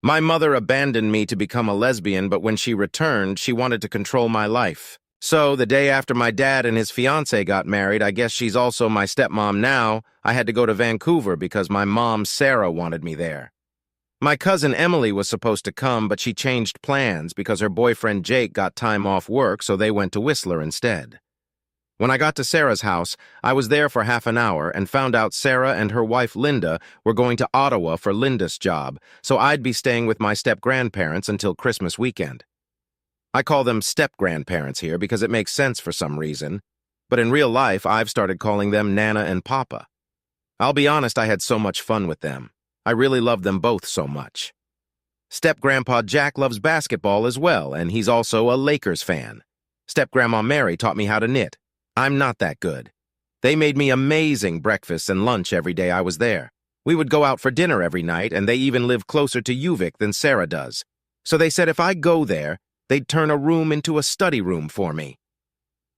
My mother abandoned me to become a lesbian, but when she returned, she wanted to control my life. So, the day after my dad and his fiancée got married, I guess she's also my stepmom now, I had to go to Vancouver because my mom, Sarah, wanted me there. My cousin Emily was supposed to come, but she changed plans because her boyfriend Jake got time off work, so they went to Whistler instead. When I got to Sarah's house, I was there for half an hour and found out Sarah and her wife Linda were going to Ottawa for Linda's job, so I'd be staying with my step-grandparents until Christmas weekend. I call them step-grandparents here because it makes sense for some reason, but in real life I've started calling them Nana and Papa. I'll be honest, I had so much fun with them. I really love them both so much. Step-grandpa Jack loves basketball as well, and he's also a Lakers fan. Step-grandma Mary taught me how to knit. I'm not that good. They made me amazing breakfast and lunch every day I was there. We would go out for dinner every night, and they even live closer to Uvik than Sarah does. So they said if I go there, they'd turn a room into a study room for me.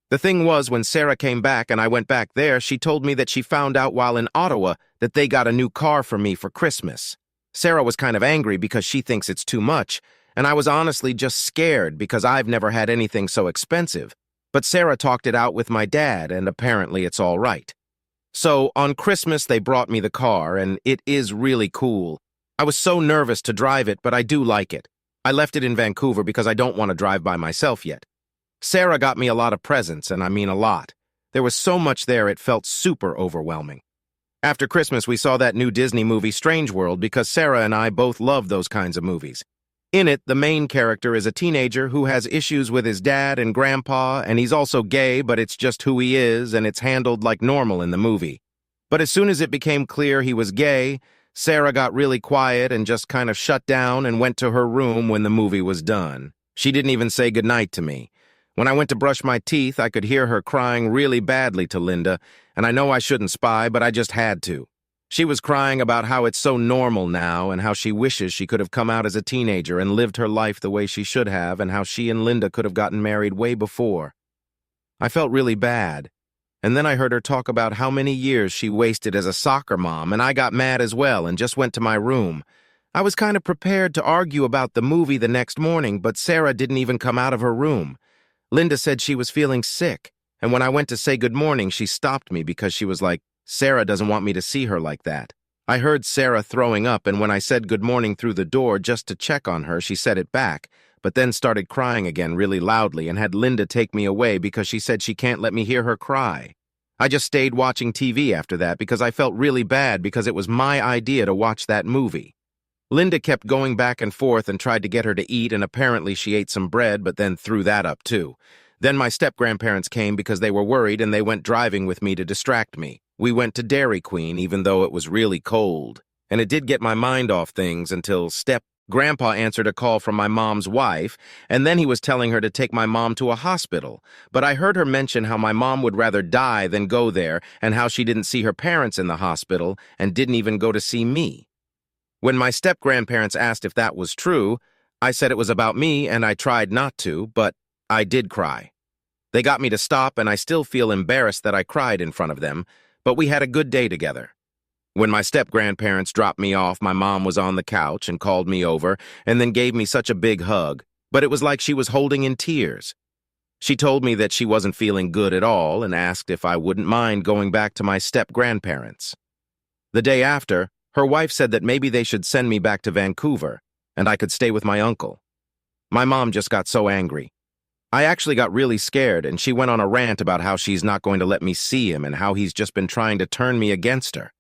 The thing was, when Sarah came back and I went back there, she told me that she found out while in Ottawa that they got a new car for me for Christmas. Sarah was kind of angry because she thinks it's too much, and I was honestly just scared because I've never had anything so expensive. But Sarah talked it out with my dad, and apparently it's all right. So, on Christmas, they brought me the car, and it is really cool. I was so nervous to drive it, but I do like it. I left it in Vancouver because I don't want to drive by myself yet. Sarah got me a lot of presents, and I mean a lot. There was so much there it felt super overwhelming. After Christmas, we saw that new Disney movie Strange World because Sarah and I both love those kinds of movies. In it, the main character is a teenager who has issues with his dad and grandpa, and he's also gay, but it's just who he is, and it's handled like normal in the movie. But as soon as it became clear he was gay, Sarah got really quiet and just kind of shut down and went to her room when the movie was done. She didn't even say goodnight to me. When I went to brush my teeth, I could hear her crying really badly to Linda, and I know I shouldn't spy, but I just had to. She was crying about how it's so normal now and how she wishes she could have come out as a teenager and lived her life the way she should have and how she and Linda could have gotten married way before. I felt really bad. And then I heard her talk about how many years she wasted as a soccer mom, and I got mad as well and just went to my room. I was kind of prepared to argue about the movie the next morning, but Sarah didn't even come out of her room. Linda said she was feeling sick, and when I went to say good morning, she stopped me because she was like, Sarah doesn't want me to see her like that. I heard Sarah throwing up, and when I said good morning through the door just to check on her, she said it back, but then started crying again really loudly and had Linda take me away because she said she can't let me hear her cry. I just stayed watching TV after that because I felt really bad because it was my idea to watch that movie. Linda kept going back and forth and tried to get her to eat, and apparently she ate some bread but then threw that up too. Then my step-grandparents came because they were worried and they went driving with me to distract me. We went to Dairy Queen even though it was really cold, and it did get my mind off things until Grandpa answered a call from my mom's wife, and then he was telling her to take my mom to a hospital. But I heard her mention how my mom would rather die than go there and how she didn't see her parents in the hospital and didn't even go to see me. When my step-grandparents asked if that was true, I said it was about me and I tried not to, but I did cry. They got me to stop, and I still feel embarrassed that I cried in front of them, but we had a good day together. When my step-grandparents dropped me off, my mom was on the couch and called me over and then gave me such a big hug, but it was like she was holding in tears. She told me that she wasn't feeling good at all and asked if I wouldn't mind going back to my step-grandparents. The day after, her wife said that maybe they should send me back to Vancouver and I could stay with my uncle. My mom just got so angry. I actually got really scared, and she went on a rant about how she's not going to let me see him and how he's just been trying to turn me against her.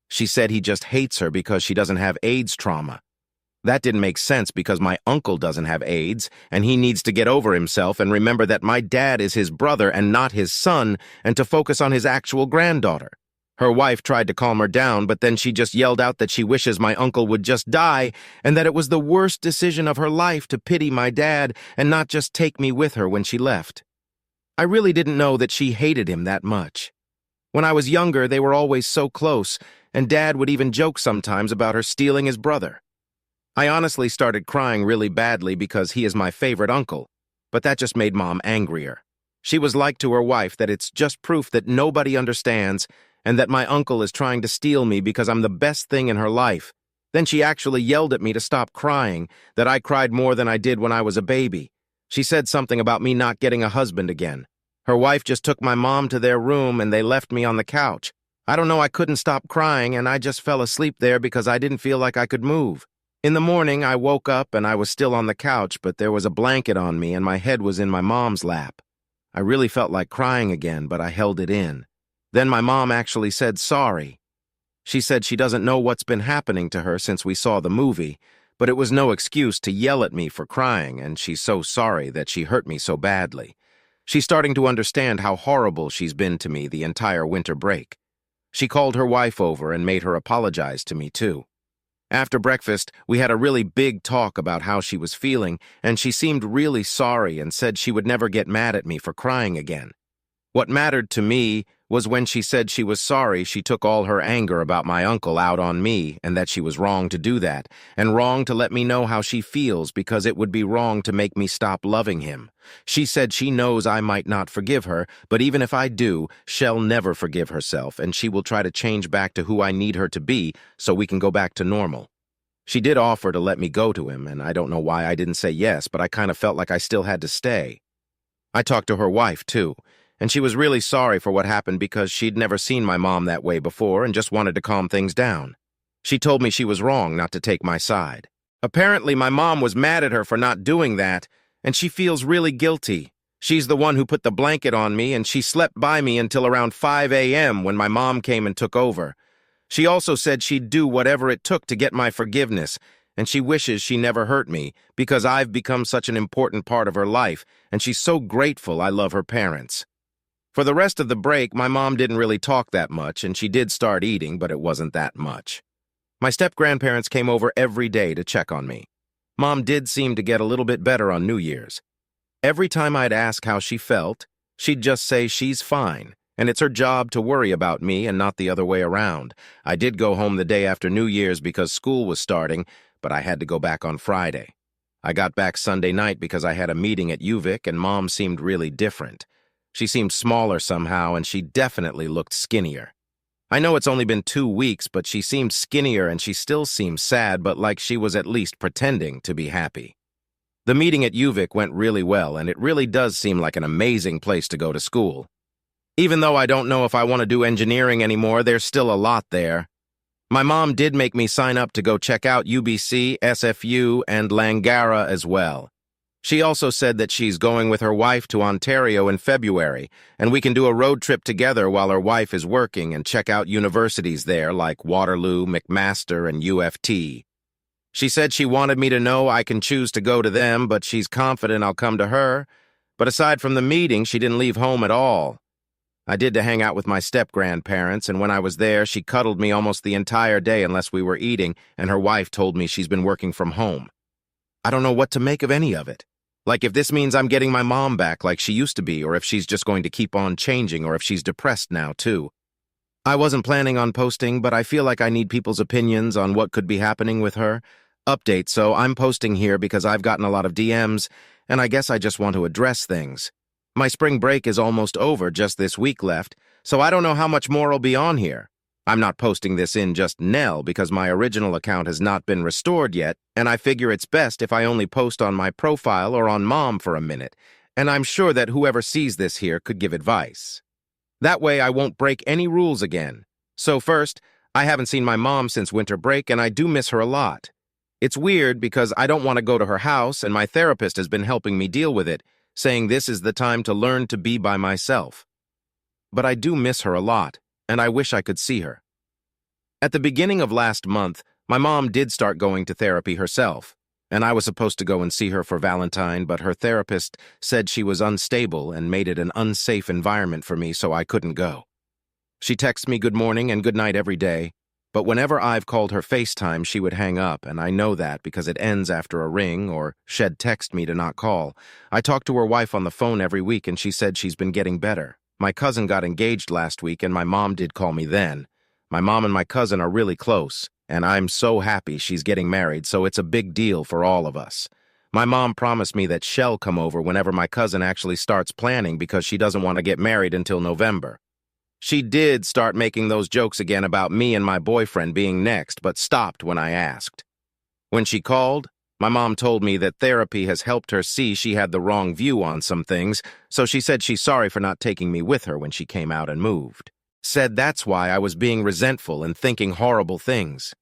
She said he just hates her because she doesn't have AIDS trauma. That didn't make sense because my uncle doesn't have AIDS, and he needs to get over himself and remember that my dad is his brother and not his son, and to focus on his actual granddaughter. Her wife tried to calm her down, but then she just yelled out that she wishes my uncle would just die and that it was the worst decision of her life to pity my dad and not just take me with her when she left. I really didn't know that she hated him that much. When I was younger, they were always so close, and Dad would even joke sometimes about her stealing his brother. I honestly started crying really badly because he is my favorite uncle, but that just made Mom angrier. She was like to her wife that it's just proof that nobody understands and that my uncle is trying to steal me because I'm the best thing in her life, Then she actually yelled at me to stop crying, that I cried more than I did when I was a baby. She said something about me not getting a husband again. Her wife just took my mom to their room and they left me on the couch. I don't know, I couldn't stop crying and I just fell asleep there because I didn't feel like I could move. In the morning, I woke up and I was still on the couch, but there was a blanket on me and my head was in my mom's lap. I really felt like crying again, but I held it in. Then my mom actually said sorry. She said she doesn't know what's been happening to her since we saw the movie, but it was no excuse to yell at me for crying, and she's so sorry that she hurt me so badly. She's starting to understand how horrible she's been to me the entire winter break. She called her wife over and made her apologize to me, too. After breakfast, we had a really big talk about how she was feeling, and she seemed really sorry and said she would never get mad at me for crying again. What mattered to me was when she said she was sorry, she took all her anger about my uncle out on me and that she was wrong to do that, and wrong to let me know how she feels because it would be wrong to make me stop loving him. She said she knows I might not forgive her, but even if I do, she'll never forgive herself, and she will try to change back to who I need her to be so we can go back to normal. She did offer to let me go to him, and I don't know why I didn't say yes, but I kind of felt like I still had to stay. I talked to her wife, too, and she was really sorry for what happened because she'd never seen my mom that way before and just wanted to calm things down. She told me she was wrong not to take my side. Apparently, my mom was mad at her for not doing that, and she feels really guilty. She's the one who put the blanket on me, and she slept by me until around 5 a.m. when my mom came and took over. She also said she'd do whatever it took to get my forgiveness, and she wishes she never hurt me because I've become such an important part of her life, and she's so grateful I love her parents. For the rest of the break, my mom didn't really talk that much, and she did start eating, but it wasn't that much. My step-grandparents came over every day to check on me. Mom did seem to get a little bit better on New Year's. Every time I'd ask how she felt, she'd just say she's fine, and it's her job to worry about me and not the other way around. I did go home the day after New Year's because school was starting, but I had to go back on Friday. I got back Sunday night because I had a meeting at UVic, and Mom seemed really different. She seemed smaller somehow, and she definitely looked skinnier. I know it's only been 2 weeks, but she seemed skinnier and she still seemed sad, but like she was at least pretending to be happy. The meeting at UVic went really well, and it really does seem like an amazing place to go to school. Even though I don't know if I want to do engineering anymore, there's still a lot there. My mom did make me sign up to go check out UBC, SFU, and Langara as well. She also said that she's going with her wife to Ontario in February, and we can do a road trip together while her wife is working and check out universities there like Waterloo, McMaster, and UFT. She said she wanted me to know I can choose to go to them, but she's confident I'll come to her. But aside from the meeting, she didn't leave home at all. I did to hang out with my step-grandparents, and when I was there, she cuddled me almost the entire day unless we were eating, and her wife told me she's been working from home. I don't know what to make of any of it. Like if this means I'm getting my mom back like she used to be, or if she's just going to keep on changing, or if she's depressed now, too. I wasn't planning on posting, but I feel like I need people's opinions on what could be happening with her. Update, so I'm posting here because I've gotten a lot of DMs, and I guess I just want to address things. My spring break is almost over, just this week left, so I don't know how much more will be on here. I'm not posting this in just Nell because my original account has not been restored yet, and I figure it's best if I only post on my profile or on Mom for a minute, and I'm sure that whoever sees this here could give advice. That way I won't break any rules again. So first, I haven't seen my mom since winter break, and I do miss her a lot. It's weird because I don't want to go to her house, and my therapist has been helping me deal with it, saying this is the time to learn to be by myself. But I do miss her a lot, and I wish I could see her. At the beginning of last month, my mom did start going to therapy herself, and I was supposed to go and see her for Valentine, but her therapist said she was unstable and made it an unsafe environment for me, so I couldn't go. She texts me good morning and good night every day, but whenever I've called her FaceTime, she would hang up, and I know that because it ends after a ring or she'd text me to not call. I talked to her wife on the phone every week, and she said she's been getting better. My cousin got engaged last week, and my mom did call me then. My mom and my cousin are really close, and I'm so happy she's getting married, so it's a big deal for all of us. My mom promised me that she'll come over whenever my cousin actually starts planning because she doesn't want to get married until November. She did start making those jokes again about me and my boyfriend being next, but stopped when I asked. When she called, my mom told me that therapy has helped her see she had the wrong view on some things, so she said she's sorry for not taking me with her when she came out and moved. Said that's why I was being resentful and thinking horrible things.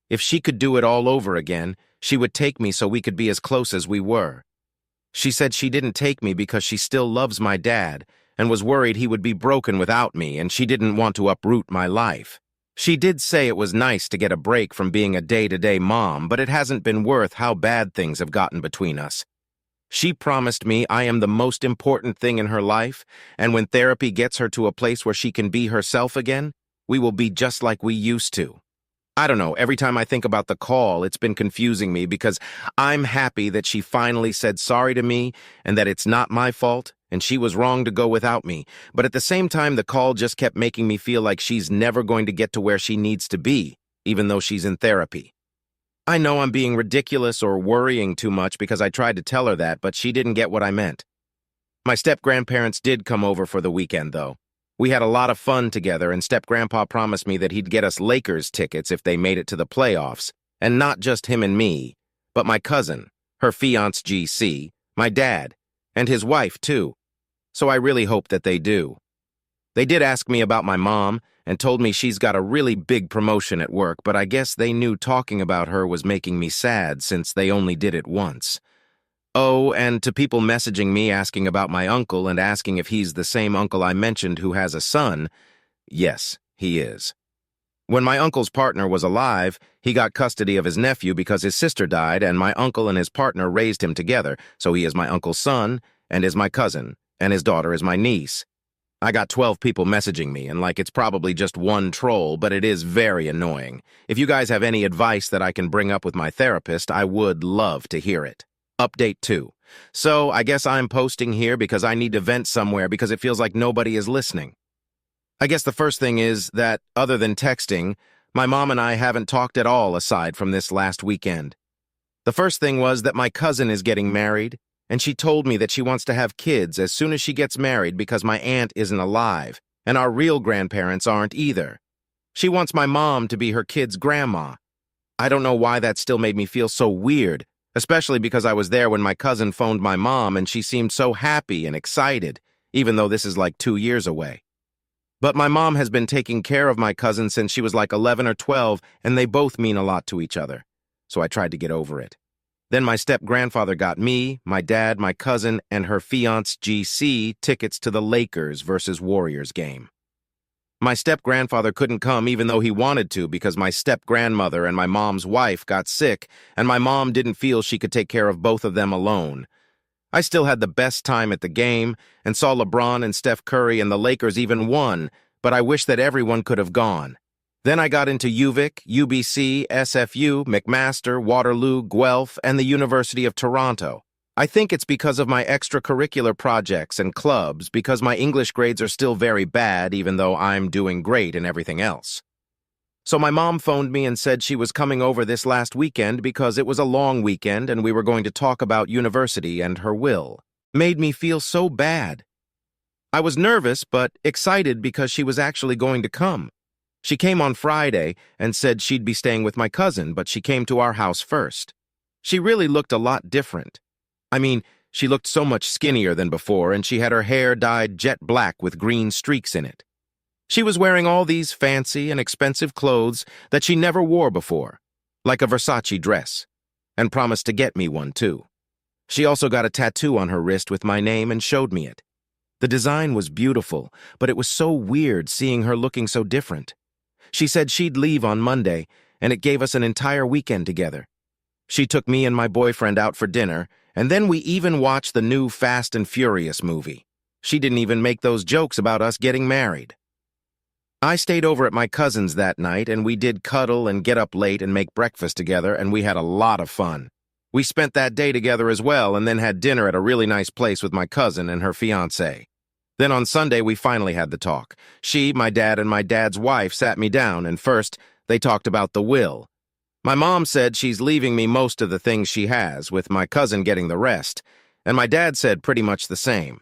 If she could do it all over again, she would take me so we could be as close as we were. She said she didn't take me because she still loves my dad and was worried he would be broken without me, and she didn't want to uproot my life. She did say it was nice to get a break from being a day-to-day mom, but it hasn't been worth how bad things have gotten between us. She promised me I am the most important thing in her life, and when therapy gets her to a place where she can be herself again, we will be just like we used to. I don't know, every time I think about the call, it's been confusing me because I'm happy that she finally said sorry to me and that it's not my fault and she was wrong to go without me. But at the same time, the call just kept making me feel like she's never going to get to where she needs to be, even though she's in therapy. I know I'm being ridiculous or worrying too much because I tried to tell her that, but she didn't get what I meant. My step-grandparents did come over for the weekend, though. We had a lot of fun together, and step-grandpa promised me that he'd get us Lakers tickets if they made it to the playoffs, and not just him and me, but my cousin, her fiancé GC, my dad, and his wife, too. So I really hope that they do. They did ask me about my mom and told me she's got a really big promotion at work, but I guess they knew talking about her was making me sad since they only did it once. Oh, and to people messaging me asking about my uncle and asking if he's the same uncle I mentioned who has a son, yes, he is. When my uncle's partner was alive, he got custody of his nephew because his sister died, and my uncle and his partner raised him together, so he is my uncle's son and is my cousin, and his daughter is my niece. I got 12 people messaging me, and it's probably just one troll, but it is very annoying. If you guys have any advice that I can bring up with my therapist, I would love to hear it. Update 2. So, I guess I'm posting here because I need to vent somewhere because it feels like nobody is listening. I guess the first thing is that, other than texting, my mom and I haven't talked at all aside from this last weekend. The first thing was that my cousin is getting married, and she told me that she wants to have kids as soon as she gets married because my aunt isn't alive, and our real grandparents aren't either. She wants my mom to be her kid's grandma. I don't know why that still made me feel so weird, especially because I was there when my cousin phoned my mom and she seemed so happy and excited, even though this is 2 years away. But my mom has been taking care of my cousin since she was 11 or 12, and they both mean a lot to each other. So I tried to get over it. Then my step-grandfather got me, my dad, my cousin, and her fiancé GC tickets to the Lakers versus Warriors game. My step-grandfather couldn't come even though he wanted to because my step-grandmother and my mom's wife got sick, and my mom didn't feel she could take care of both of them alone. I still had the best time at the game and saw LeBron and Steph Curry, and the Lakers even won, but I wish that everyone could have gone. Then I got into UVic, UBC, SFU, McMaster, Waterloo, Guelph, and the University of Toronto. I think it's because of my extracurricular projects and clubs, because my English grades are still very bad even though I'm doing great in everything else. So my mom phoned me and said she was coming over this last weekend because it was a long weekend and we were going to talk about university and her will. Made me feel so bad. I was nervous but excited because she was actually going to come. She came on Friday and said she'd be staying with my cousin, but she came to our house first. She really looked a lot different. I mean, she looked so much skinnier than before, and she had her hair dyed jet black with green streaks in it. She was wearing all these fancy and expensive clothes that she never wore before, like a Versace dress, and promised to get me one too. She also got a tattoo on her wrist with my name and showed me it. The design was beautiful, but it was so weird seeing her looking so different. She said she'd leave on Monday, and it gave us an entire weekend together. She took me and my boyfriend out for dinner, and then we even watched the new Fast and Furious movie. She didn't even make those jokes about us getting married. I stayed over at my cousin's that night, and we did cuddle and get up late and make breakfast together, and we had a lot of fun. We spent that day together as well, and then had dinner at a really nice place with my cousin and her fiancé. Then on Sunday, we finally had the talk. She, my dad, and my dad's wife sat me down, and first, they talked about the will. My mom said she's leaving me most of the things she has, with my cousin getting the rest, and my dad said pretty much the same.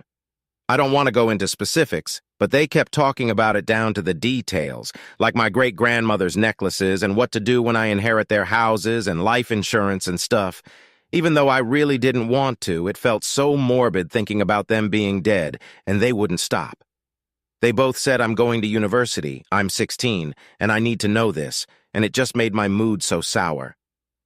I don't want to go into specifics, but they kept talking about it down to the details, like my great-grandmother's necklaces and what to do when I inherit their houses and life insurance and stuff. Even though I really didn't want to, it felt so morbid thinking about them being dead, and they wouldn't stop. They both said I'm going to university, I'm 16, and I need to know this, and it just made my mood so sour.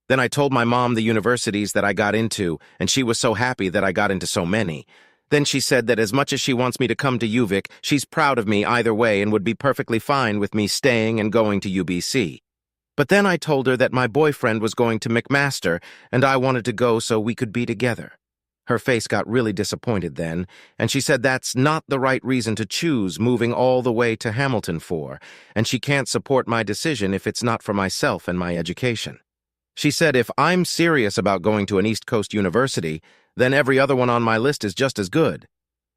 Then I told my mom the universities that I got into, and she was so happy that I got into so many. Then she said that as much as she wants me to come to UVic, she's proud of me either way and would be perfectly fine with me staying and going to UBC. But then I told her that my boyfriend was going to McMaster, and I wanted to go so we could be together. Her face got really disappointed then, and she said that's not the right reason to choose moving all the way to Hamilton for, and she can't support my decision if it's not for myself and my education. She said if I'm serious about going to an East Coast university, then every other one on my list is just as good.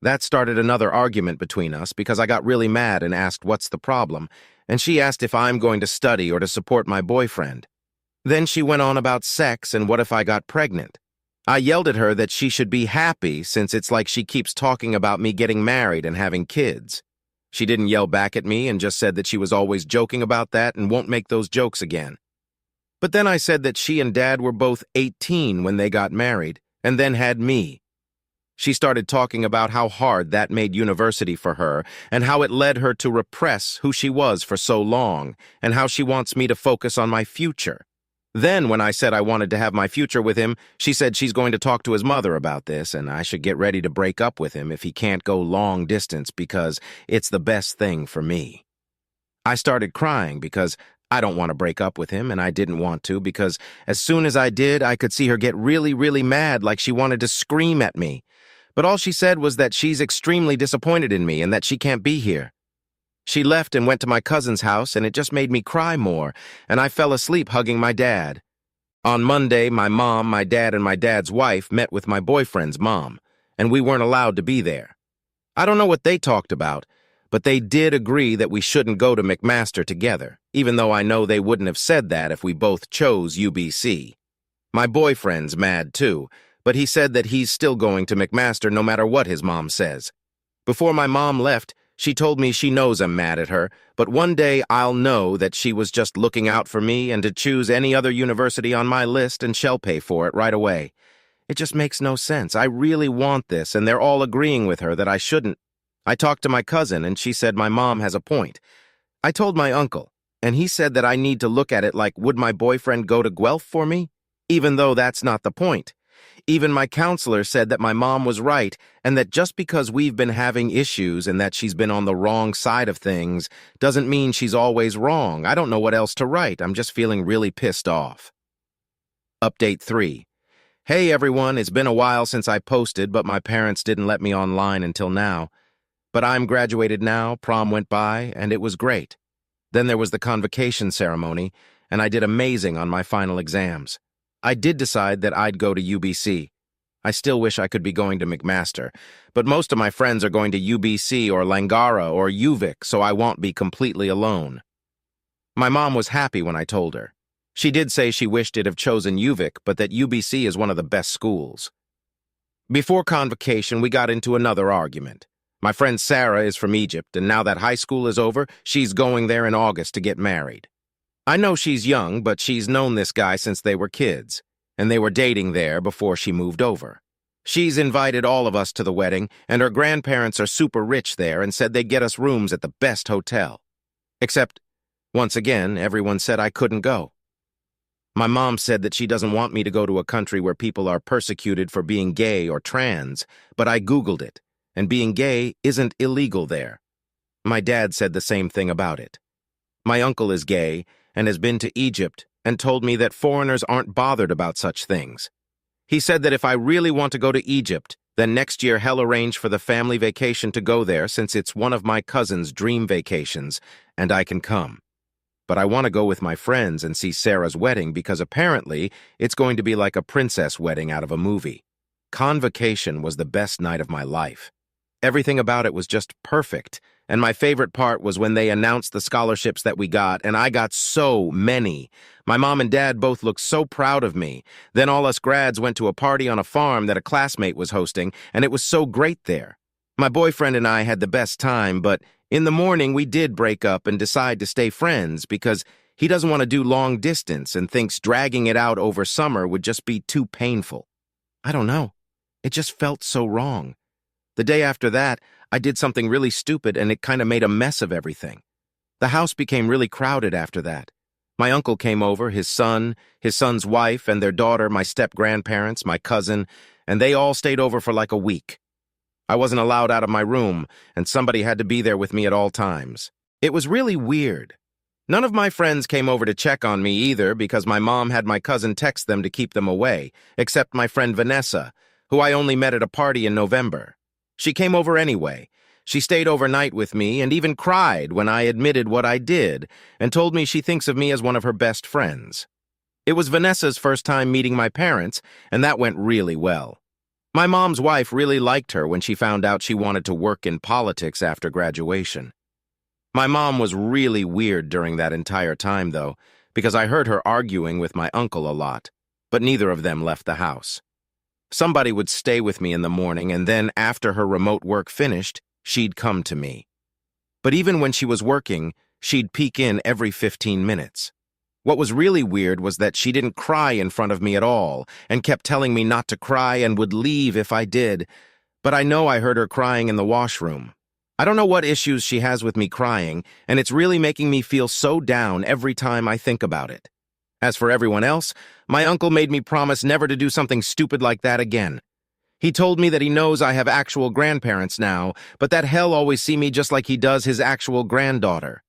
That started another argument between us because I got really mad and asked what's the problem, and she asked if I'm going to study or to support my boyfriend. Then she went on about sex and what if I got pregnant. I yelled at her that she should be happy since it's like she keeps talking about me getting married and having kids. She didn't yell back at me and just said that she was always joking about that and won't make those jokes again. But then I said that she and Dad were both 18 when they got married, and then had me. She started talking about how hard that made university for her, and how it led her to repress who she was for so long, and how she wants me to focus on my future. Then, when I said I wanted to have my future with him, she said she's going to talk to his mother about this, and I should get ready to break up with him if he can't go long distance because it's the best thing for me. I started crying because I don't want to break up with him, and I didn't want to because as soon as I did, I could see her get really, really mad like she wanted to scream at me. But all she said was that she's extremely disappointed in me and that she can't be here. She left and went to my cousin's house, and it just made me cry more, and I fell asleep hugging my dad. On Monday, my mom, my dad, and my dad's wife met with my boyfriend's mom, and we weren't allowed to be there. I don't know what they talked about, but they did agree that we shouldn't go to McMaster together, even though I know they wouldn't have said that if we both chose UBC. My boyfriend's mad too, but he said that he's still going to McMaster no matter what his mom says. Before my mom left, she told me she knows I'm mad at her, but one day I'll know that she was just looking out for me and to choose any other university on my list and she'll pay for it right away. It just makes no sense. I really want this, and they're all agreeing with her that I shouldn't. I talked to my cousin, and she said my mom has a point. I told my uncle, and he said that I need to look at it like, would my boyfriend go to Guelph for me? Even though that's not the point. Even my counselor said that my mom was right, and that just because we've been having issues and that she's been on the wrong side of things doesn't mean she's always wrong. I don't know what else to write. I'm just feeling really pissed off. Update 3. Hey everyone, it's been a while since I posted, but my parents didn't let me online until now. But I'm graduated now, prom went by, and it was great. Then there was the convocation ceremony, and I did amazing on my final exams. I did decide that I'd go to UBC. I still wish I could be going to McMaster, but most of my friends are going to UBC or Langara or UVic, so I won't be completely alone. My mom was happy when I told her. She did say she wished it'd have chosen UVic, but that UBC is one of the best schools. Before convocation, we got into another argument. My friend Sarah is from Egypt, and now that high school is over, she's going there in August to get married. I know she's young, but she's known this guy since they were kids, and they were dating there before she moved over. She's invited all of us to the wedding, and her grandparents are super rich there and said they'd get us rooms at the best hotel. Except, once again, everyone said I couldn't go. My mom said that she doesn't want me to go to a country where people are persecuted for being gay or trans, but I Googled it, and being gay isn't illegal there. My dad said the same thing about it. My uncle is gay and has been to Egypt and told me that foreigners aren't bothered about such things. He said that if I really want to go to Egypt, then next year he'll arrange for the family vacation to go there since it's one of my cousin's dream vacations, and I can come. But I want to go with my friends and see Sarah's wedding because apparently it's going to be like a princess wedding out of a movie. Convocation was the best night of my life. Everything about it was just perfect, and my favorite part was when they announced the scholarships that we got, and I got so many. My mom and dad both looked so proud of me. Then all us grads went to a party on a farm that a classmate was hosting, and it was so great there. My boyfriend and I had the best time, but in the morning we did break up and decide to stay friends because he doesn't want to do long distance and thinks dragging it out over summer would just be too painful. I don't know. It just felt so wrong. The day after that, I did something really stupid and it kind of made a mess of everything. The house became really crowded after that. My uncle came over, his son's wife, and their daughter, my step-grandparents, my cousin, and they all stayed over for like a week. I wasn't allowed out of my room, and somebody had to be there with me at all times. It was really weird. None of my friends came over to check on me either because my mom had my cousin text them to keep them away, except my friend Vanessa, who I only met at a party in November. She came over anyway. She stayed overnight with me and even cried when I admitted what I did and told me she thinks of me as one of her best friends. It was Vanessa's first time meeting my parents, and that went really well. My mom's wife really liked her when she found out she wanted to work in politics after graduation. My mom was really weird during that entire time, though, because I heard her arguing with my uncle a lot, but neither of them left the house. Somebody would stay with me in the morning, and then after her remote work finished, she'd come to me. But even when she was working, she'd peek in every 15 minutes. What was really weird was that she didn't cry in front of me at all and kept telling me not to cry and would leave if I did, but I know I heard her crying in the washroom. I don't know what issues she has with me crying, and it's really making me feel so down every time I think about it. As for everyone else, my uncle made me promise never to do something stupid like that again. He told me that he knows I have actual grandparents now, but that hell always see me just like he does his actual granddaughter.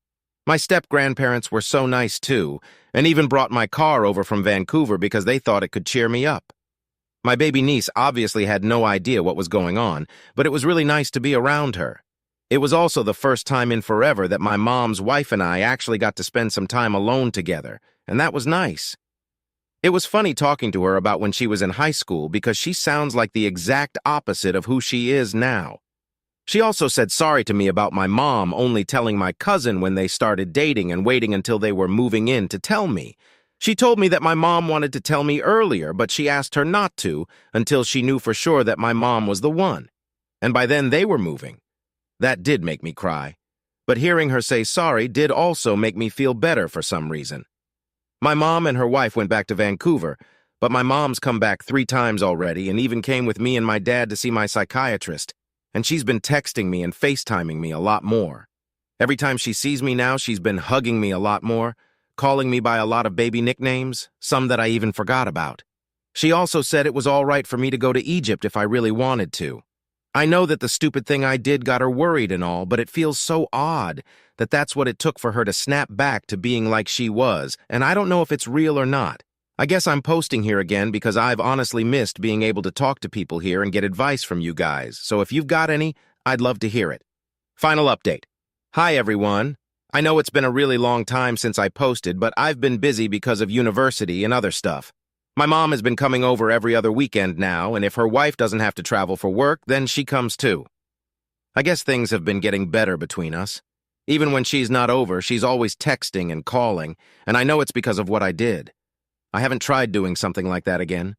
My step-grandparents were so nice too, and even brought my car over from Vancouver because they thought it could cheer me up. My baby niece obviously had no idea what was going on, but it was really nice to be around her. It was also the first time in forever that my mom's wife and I actually got to spend some time alone together, and that was nice. It was funny talking to her about when she was in high school because she sounds like the exact opposite of who she is now. She also said sorry to me about my mom only telling my cousin when they started dating and waiting until they were moving in to tell me. She told me that my mom wanted to tell me earlier, but she asked her not to until she knew for sure that my mom was the one. And by then they were moving. That did make me cry. But hearing her say sorry did also make me feel better for some reason. My mom and her wife went back to Vancouver, but my mom's come back 3 times already and even came with me and my dad to see my psychiatrist. And she's been texting me and FaceTiming me a lot more. Every time she sees me now, she's been hugging me a lot more, calling me by a lot of baby nicknames, some that I even forgot about. She also said it was all right for me to go to Egypt if I really wanted to. I know that the stupid thing I did got her worried and all, but it feels so odd that that's what it took for her to snap back to being like she was, and I don't know if it's real or not. I guess I'm posting here again because I've honestly missed being able to talk to people here and get advice from you guys, so if you've got any, I'd love to hear it. Final update. Hi, everyone. I know it's been a really long time since I posted, but I've been busy because of university and other stuff. My mom has been coming over every other weekend now, and if her wife doesn't have to travel for work, then she comes too. I guess things have been getting better between us. Even when she's not over, she's always texting and calling, and I know it's because of what I did. I haven't tried doing something like that again.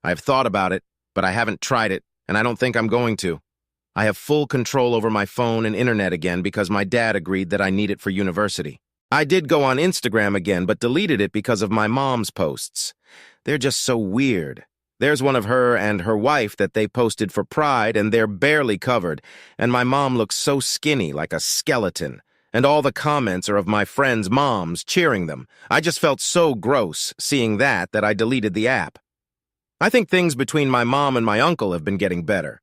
I've thought about it, but I haven't tried it, and I don't think I'm going to. I have full control over my phone and internet again because my dad agreed that I need it for university. I did go on Instagram again, but deleted it because of my mom's posts. They're just so weird. There's one of her and her wife that they posted for Pride, and they're barely covered, and my mom looks so skinny, like a skeleton. And all the comments are of my friends' moms cheering them. I just felt so gross seeing that I deleted the app. I think things between my mom and my uncle have been getting better.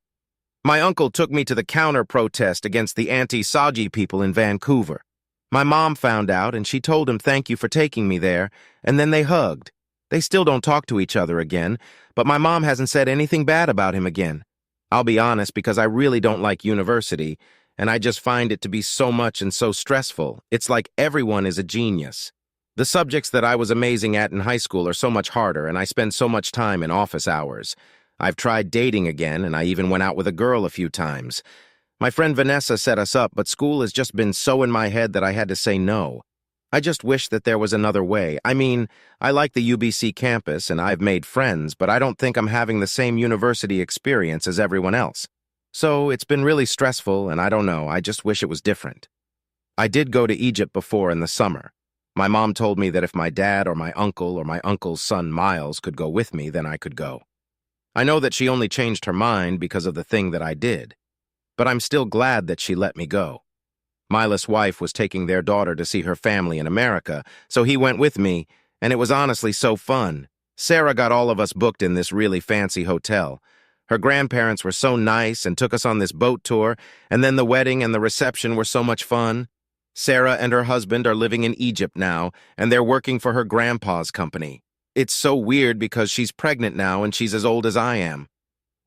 My uncle took me to the counter-protest against the anti-Saji people in Vancouver. My mom found out, and she told him thank you for taking me there, and then they hugged. They still don't talk to each other again, but my mom hasn't said anything bad about him again. I'll be honest, because I really don't like university, and I just find it to be so much and so stressful. It's like everyone is a genius. The subjects that I was amazing at in high school are so much harder, and I spend so much time in office hours. I've tried dating again, and I even went out with a girl a few times. My friend Vanessa set us up, but school has just been so in my head that I had to say no. I just wish that there was another way. I mean, I like the UBC campus, and I've made friends, but I don't think I'm having the same university experience as everyone else. So it's been really stressful, and I don't know, I just wish it was different. I did go to Egypt before in the summer. My mom told me that if my dad or my uncle's son Miles could go with me, then I could go. I know that she only changed her mind because of the thing that I did, but I'm still glad that she let me go. Miles' wife was taking their daughter to see her family in America, so he went with me, and it was honestly so fun. Sarah got all of us booked in this really fancy hotel. Her grandparents were so nice and took us on this boat tour, and then the wedding and the reception were so much fun. Sarah and her husband are living in Egypt now, and they're working for her grandpa's company. It's so weird because she's pregnant now and she's as old as I am.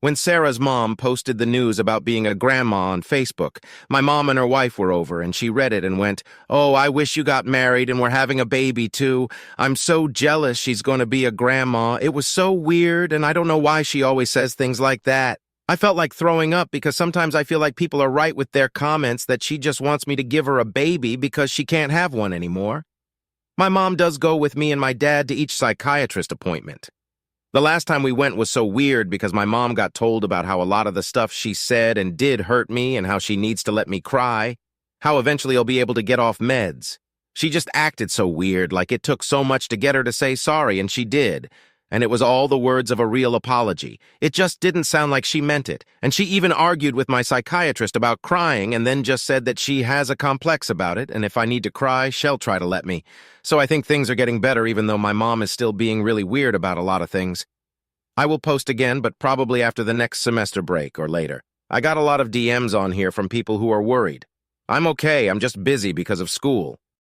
When Sarah's mom posted the news about being a grandma on Facebook, my mom and her wife were over, and she read it and went, "Oh, I wish you got married and were having a baby too. I'm so jealous she's going to be a grandma. It was so weird, and I don't know why she always says things like that." I felt like throwing up because sometimes I feel like people are right with their comments that she just wants me to give her a baby because she can't have one anymore. My mom does go with me and my dad to each psychiatrist appointment. The last time we went was so weird because my mom got told about how a lot of the stuff she said and did hurt me and how she needs to let me cry, how eventually I'll be able to get off meds. She just acted so weird, like it took so much to get her to say sorry, and she did. And it was all the words of a real apology. It just didn't sound like she meant it. And she even argued with my psychiatrist about crying and then just said that she has a complex about it, and if I need to cry, she'll try to let me. So I think things are getting better even though my mom is still being really weird about a lot of things. I will post again, but probably after the next semester break or later. I got a lot of DMs on here from people who are worried. I'm okay, I'm just busy because of school.